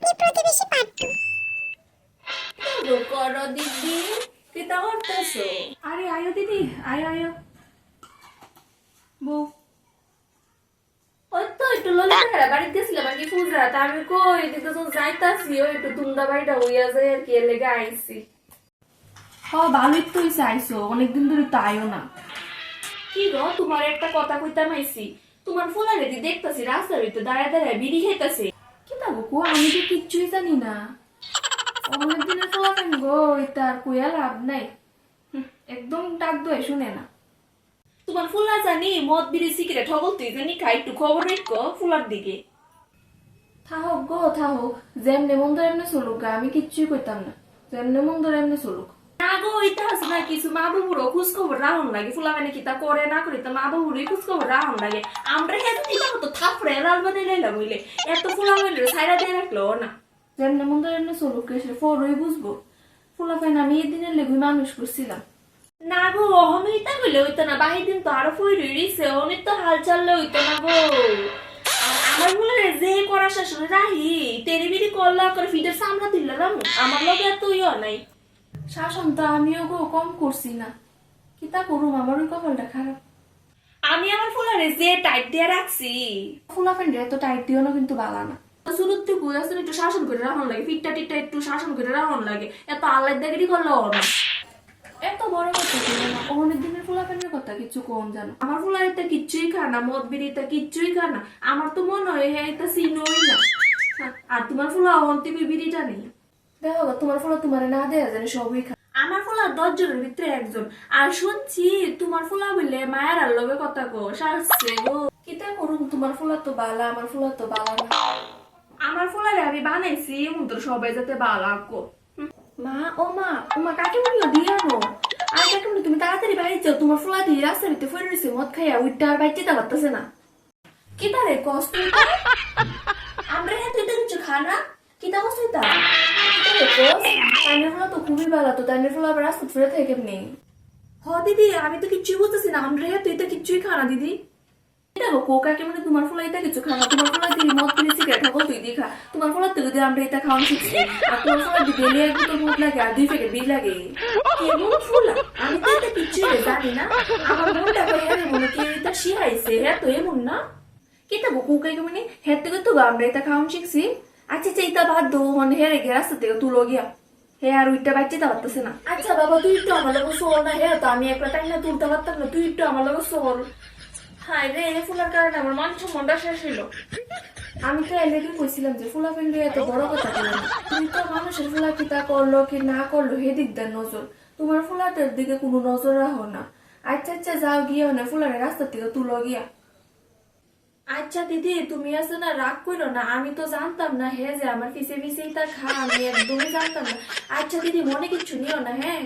আপনি প্রতিবেশী পাঠ্য। করো দিদি, কিতা করতেছো? আরে আয়ো দিদি, আয়ো আয়ো বউ। ওই তো একটু ললিতার বাড়িতে গেছিলাম আর কি পূজা, তা আমি কই এদিকে তো যাইতাছি, ওই একটু দুমদা বাড়িটা হইয়া যায় আর কি, এর লেগে আইছি। ভালোই তো হইছে আইসো, অনেকদিন ধরে তো আয়ো না। কি গো, তোমার একটা কথা কইতাম আইছি। তোমার ফোলা রেডি দেখতাছি রাস্তার ভিতরে দাঁড়ায় দাঁড়ায় বিড়ি খাইতাছে। কি তা গো, আমি তো কিচ্ছুই জানি না। অনেকদিনের পোলা কেন গো, এটা আর কইয়া লাভ নাই। একদম ডাক দোয় শুনে না। তোমার ফুলা জানি মদ বিড়ি সিগারেট হবল তুই জানি খাই, একটু খবর রেখো ফুলার দিকে। থাহক গো থাহক, যেমনে মন ধরে এমনি চলুক গা, আমি কিচ্ছুই কইতাম না। যেমনে মন ধরে এমনি চলুক। না গো, ওইটা আছে না কিছু মা বাবুরও খোঁজ খবর রাখুন লাগে, ফুলা মানে কি তা করে না করে তা মা বাবুরই খোঁজ খবর রাখুন লাগে। আমরা হেঁটে দিতে হতো থাপড়ে রাল বানাই লাইলাম হইলে, এত ফুলা হইলে সাইরা দিয়ে রাখলো না। যেমনে মন ধরে এমনি চলুক, এসে ফরই বুঝবো। ফুলা ফাইন আমি এই দিনের লেগুই মানুষ করছিলাম। না গো, অহমিতা হইলে হইতো না, বাহির দিন তো আরো ফই রইছে, অনেক তো হাল চাললে হইতো না গো। আর আমার বলে যে করা শাশুড়ি রাহি তেরি বিড়ি করলা করে ফিটের সামলা দিলাম, আমার লগে এত ইয়া নাই। শাসন তো আমিও গো কম করছি না, কি তা করুম, আমার ওই কপালটা খারাপ। আমি আমার ফুলারে যে টাইট দিয়ে রাখছি, ফুলা ফ্যান্ডে এত টাইট দিও না কিন্তু বালা না। শুরুর থেকে আসলে একটু শাসন করে রাখুন লাগে, ফিটটা টিটটা একটু শাসন করে রাখুন লাগে, এত আল্লাহ দেখি করলেও না। এত বড় কথা ছিল না, অনেক দিনের ফুলা ফ্যান্ডের কথা কিছু কম জানো। আমার ফুলার এটা কিচ্ছুই খা না, মদ বিড়িটা কিচ্ছুই খা না, আমার তো মনে হয় হ্যাঁ এটা চিনোই না। আর তোমার ফুলা অন্তি বিড়িটা নেই। দেখো গো, তোমার ফুলা তোমার না দেয়া জানি সবই খা। আমার ফুলা 10 জনের ভিতরে একজন। আর শুনছি তোমার ফুলা বললে মায়ের আর লগে কথা কো শাসছে গো। কি তা করুম, তোমার ফুলা তো বালা, আমার ফুলা তো বালা না। আমার ফুলারে আমি বানাইছি তো সবাই যাতে বালা কো। মা ও মা, ও মা কাকে বললো দিয়ে আনো। আর কাকে বলি তুমি তাড়াতাড়ি বাইরে যাও, তোমার ফুলা দিয়ে রাস্তার ভিতরে ফেলে রয়েছে মদ খাইয়া, উইটা আর বাইতে তা পারতেছে না। কি তারে কষ্ট আমরা হ্যাঁ তুই তো কিছু খা না, কি তা কষ্ট তা তাইনের ফুলা তো খুবই বালা, তো তাইনের ফুলা আবার রাস্তা ফিরে থাকে কেমনি। হ দিদি, আমি তো কিচ্ছুই বুঝতেছি না, আমরা হ্যাঁ তুই তো কিচ্ছুই খা না দিদি। দেখো কোকাকে মানে তোমার ফুলা এটা কিছু খা না, তোমার ফুলা দিয়ে মদ কিনে সিগারেট খাবো তুই দিয়ে খা। তোমার ফুলা থেকে দিয়ে আমরা এটা খাওয়ান শিখছি, আর তোমার ফুলা দিয়ে ডেলি এক বোতল মদ লাগে আর 2 প্যাকেট বিল লাগে। কেমন ফুলা, আমি তো এটা কিচ্ছুই জানি না। আমার মনটা কই আরে মনে কি এটা শিখাইছে, হ্যাঁ তো এমন না। কি তা কোকাকে মানে হের থেকে তো আমরা এটা খাওয়ান শিখছি। আচ্ছা আচ্ছা, এটা বাদ দো, মানে হেরে গিয়ে রাস্তা থেকে তুলো গিয়া হে আর উইটা বাচ্চা তা পারতেছে না। আচ্ছা বাবা, তুই একটু আমার লগে চল না, হ্যাঁ তো আমি একটা টাইম না তুলতে পারতাম না, তুই একটু আমার লগে চল। হায় রে, ফুলার কারণে আমার মান সম্মানটা শেষ হইলো। আমি তো এলাকে কইছিলাম যে ফুলা ফেন্ডে এত বড় কথা বলো না। তুমি তো মানুষের ফুলা কি তা করলো কি না করলো হে দিক দেন নজর, তোমার ফুলাটার দিকে কোনো নজর রাখো না। আচ্ছা আচ্ছা যাও গিয়ে না ফুলারে রাস্তা থেকে তুলো গিয়া। আচ্ছা দিদি, তুমি আছে না রাগ করো না, আমি তো জানতাম না হ্যাঁ যে আমার পিছে পিছেই তা খা, আমি একদমই জানতাম না। আচ্ছা দিদি, মনে কিচ্ছু নিও না হ্যাঁ।